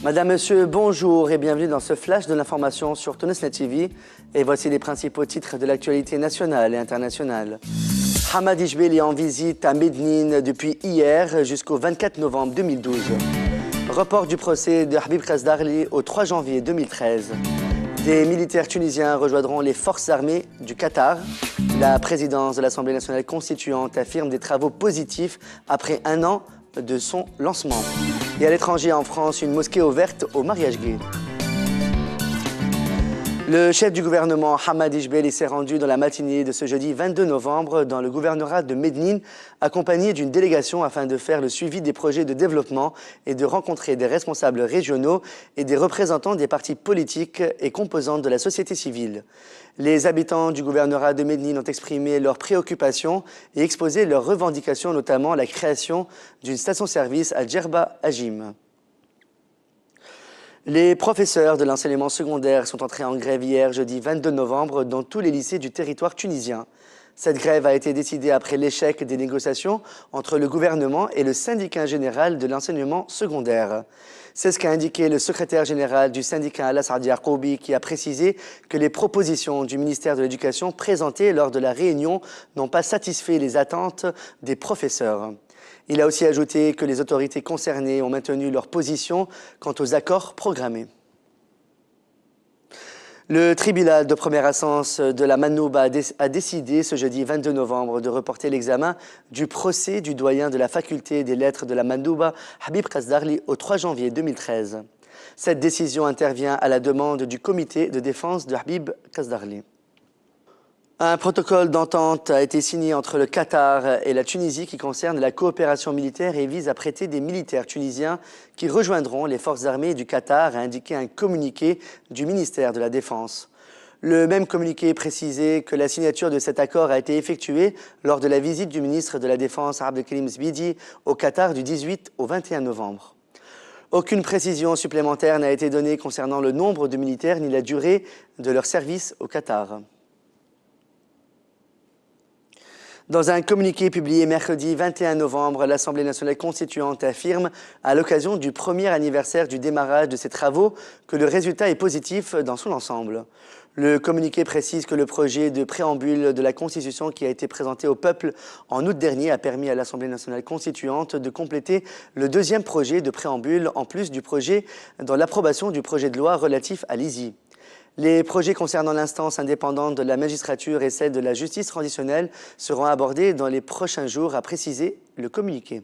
Madame, Monsieur, bonjour et bienvenue dans ce flash de l'information sur Tunisnet TV. Et voici les principaux titres de l'actualité nationale et internationale. Hamadi Jbeli est en visite à Médine depuis hier jusqu'au 24 novembre 2012. Report du procès de Habib Kasdarli au 3 janvier 2013. Des militaires tunisiens rejoindront les forces armées du Qatar. La présidence de l'Assemblée nationale constituante affirme des travaux positifs après un an de son lancement. Et à l'étranger, en France, une mosquée ouverte au mariage gay. Le chef du gouvernement, Hamadi Jbeli, s'est rendu dans la matinée de ce jeudi 22 novembre dans le gouvernorat de Médine, accompagné d'une délégation afin de faire le suivi des projets de développement et de rencontrer des responsables régionaux et des représentants des partis politiques et composantes de la société civile. Les habitants du gouvernorat de Médine ont exprimé leurs préoccupations et exposé leurs revendications, notamment la création d'une station-service à Djerba Ajim. Les professeurs de l'enseignement secondaire sont entrés en grève hier, jeudi 22 novembre, dans tous les lycées du territoire tunisien. Cette grève a été décidée après l'échec des négociations entre le gouvernement et le syndicat général de l'enseignement secondaire. C'est ce qu'a indiqué le secrétaire général du syndicat Alassad Yaqoubi, qui a précisé que les propositions du ministère de l'Éducation présentées lors de la réunion n'ont pas satisfait les attentes des professeurs. Il a aussi ajouté que les autorités concernées ont maintenu leur position quant aux accords programmés. Le tribunal de première instance de la Manouba a décidé ce jeudi 22 novembre de reporter l'examen du procès du doyen de la faculté des lettres de la Manouba, Habib Kasdarli, au 3 janvier 2013. Cette décision intervient à la demande du comité de défense de Habib Kasdarli. Un protocole d'entente a été signé entre le Qatar et la Tunisie qui concerne la coopération militaire et vise à prêter des militaires tunisiens qui rejoindront les forces armées du Qatar, a indiqué un communiqué du ministère de la Défense. Le même communiqué précisait que la signature de cet accord a été effectuée lors de la visite du ministre de la Défense Abdelkarim Zbidi au Qatar du 18 au 21 novembre. Aucune précision supplémentaire n'a été donnée concernant le nombre de militaires ni la durée de leur service au Qatar. Dans un communiqué publié mercredi 21 novembre, l'Assemblée nationale constituante affirme, à l'occasion du premier anniversaire du démarrage de ses travaux, que le résultat est positif dans son ensemble. Le communiqué précise que le projet de préambule de la Constitution qui a été présenté au peuple en août dernier a permis à l'Assemblée nationale constituante de compléter le deuxième projet de préambule en plus du projet dans l'approbation du projet de loi relatif à l'ISI. Les projets concernant l'instance indépendante de la magistrature et celle de la justice transitionnelle seront abordés dans les prochains jours, a précisé le communiqué.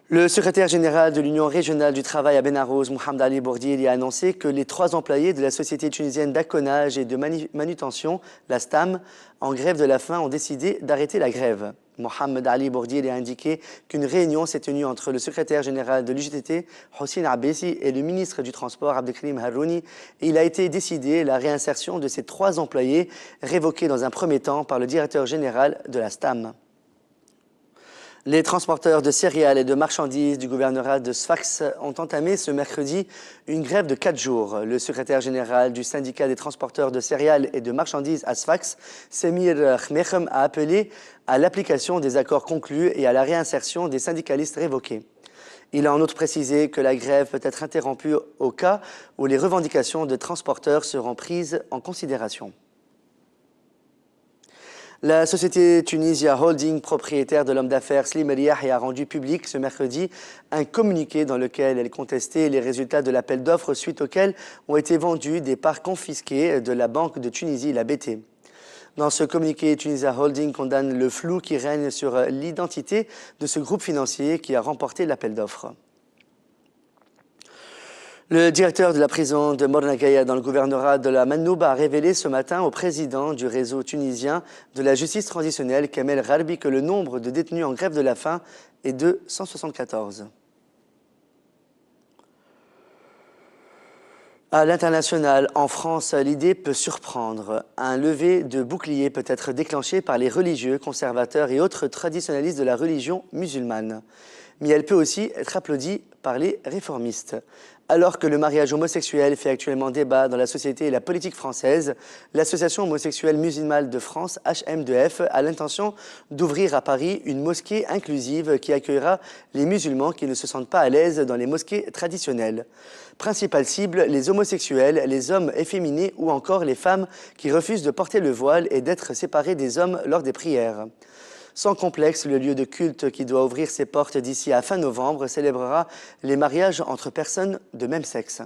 Le secrétaire général de l'Union régionale du travail à Benarouz, Mohamed Ali Bourdili, a annoncé que les 3 employés de la société tunisienne d'accollage et de manutention, la STAM, en grève de la faim, ont décidé d'arrêter la grève. Mohamed Ali Bourdili a indiqué qu'une réunion s'est tenue entre le secrétaire général de l'UGTT, Hossein Abbesi, et le ministre du Transport, Abdelkrim Harouni, et il a été décidé la réinsertion de ces 3 employés, révoqués dans un premier temps par le directeur général de la STAM. Les transporteurs de céréales et de marchandises du gouvernorat de Sfax ont entamé ce mercredi une grève de 4 jours. Le secrétaire général du syndicat des transporteurs de céréales et de marchandises à Sfax, Semir Khmechem, a appelé à l'application des accords conclus et à la réinsertion des syndicalistes révoqués. Il a en outre précisé que la grève peut être interrompue au cas où les revendications de transporteurs seront prises en considération. La société Tunisia Holding, propriétaire de l'homme d'affaires Slim El Yahi, a rendu public ce mercredi un communiqué dans lequel elle contestait les résultats de l'appel d'offres suite auquel ont été vendus des parts confisquées de la Banque de Tunisie, la BT. Dans ce communiqué, Tunisia Holding condamne le flou qui règne sur l'identité de ce groupe financier qui a remporté l'appel d'offres. Le directeur de la prison de Mornagaya dans le gouvernorat de la Manouba a révélé ce matin au président du réseau tunisien de la justice transitionnelle, Kamel Gharbi, que le nombre de détenus en grève de la faim est de 174. À l'international, en France, l'idée peut surprendre. Un lever de bouclier peut être déclenché par les religieux, conservateurs et autres traditionnalistes de la religion musulmane. Mais elle peut aussi être applaudie par les réformistes. Alors que le mariage homosexuel fait actuellement débat dans la société et la politique française, l'Association homosexuelle musulmane de France, HM2F, a l'intention d'ouvrir à Paris une mosquée inclusive qui accueillera les musulmans qui ne se sentent pas à l'aise dans les mosquées traditionnelles. Principale cible, les homosexuels, les hommes efféminés ou encore les femmes qui refusent de porter le voile et d'être séparés des hommes lors des prières. Sans complexe, le lieu de culte qui doit ouvrir ses portes d'ici à fin novembre célébrera les mariages entre personnes de même sexe.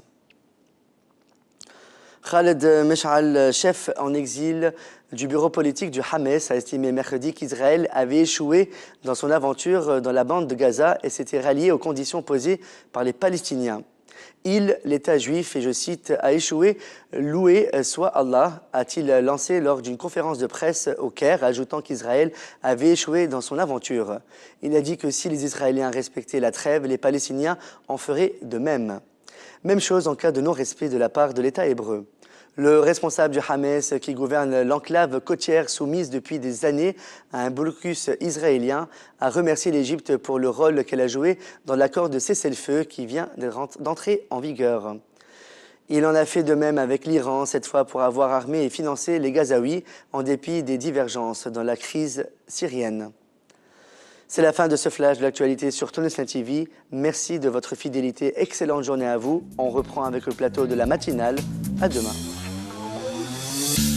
Khaled Mesh'al, chef en exil du bureau politique du Hamas, a estimé mercredi qu'Israël avait échoué dans son aventure dans la bande de Gaza et s'était rallié aux conditions posées par les Palestiniens. L'État juif, et je cite, a échoué, loué soit Allah, a-t-il lancé lors d'une conférence de presse au Caire, ajoutant qu'Israël avait échoué dans son aventure. Il a dit que si les Israéliens respectaient la trêve, les Palestiniens en feraient de même. Même chose en cas de non-respect de la part de l'État hébreu. Le responsable du Hamas, qui gouverne l'enclave côtière soumise depuis des années à un blocus israélien, a remercié l'Égypte pour le rôle qu'elle a joué dans l'accord de cessez-le-feu qui vient d'entrer en vigueur. Il en a fait de même avec l'Iran, cette fois pour avoir armé et financé les Gazaouis en dépit des divergences dans la crise syrienne. C'est la fin de ce flash de l'actualité sur Tonislin TV. Merci de votre fidélité. Excellente journée à vous. On reprend avec le plateau de la matinale. À demain.